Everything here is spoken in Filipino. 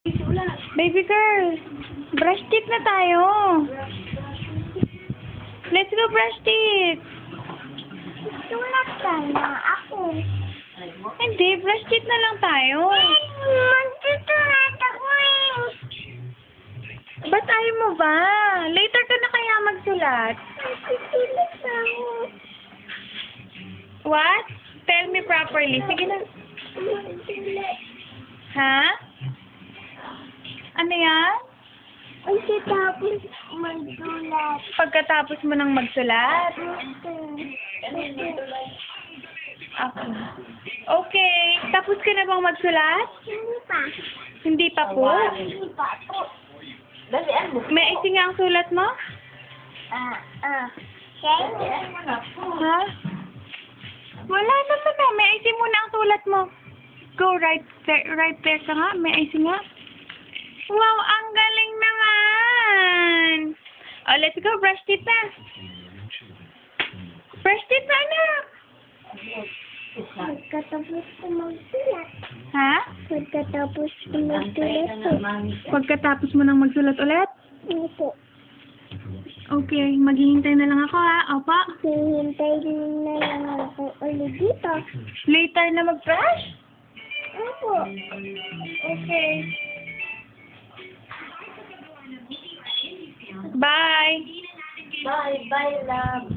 Baby girl, brush teeth na tayo. Let's go brush teeth. Tulak ka na ako. Hindi, brush teeth na lang tayo. Magtutulak ako eh. Ba't ayaw mo ba? Later ka na kaya magsulat. Magtutulak ako. What? Tell me properly. Sige na. Magtutulak. Ha? Ano yan? Pagkatapos magsulat. Pagkatapos mo nang magsulat? Okay. Okay. Tapos ka na bang magsulat? Hindi pa. Hindi pa po? Hindi pa po. May icing nga ang sulat mo? Okay? Ha? Wala naman na. May icing muna ang sulat mo. Go right there ka nga. May icing nga. Wow, ang galing naman! Oh, let's go. Brush teeth na. Brush teeth na, anak. Pagkatapos ko magsulat. Ha? Pagkatapos ko magsulat po. Pagkatapos mo nang magsulat ulit? Opo. Okay, maghihintay na lang ako ha. Opo. Hihintay na lang ako ulit dito. Later na mag-brush? Opo. Okay. Bye. Bye, love.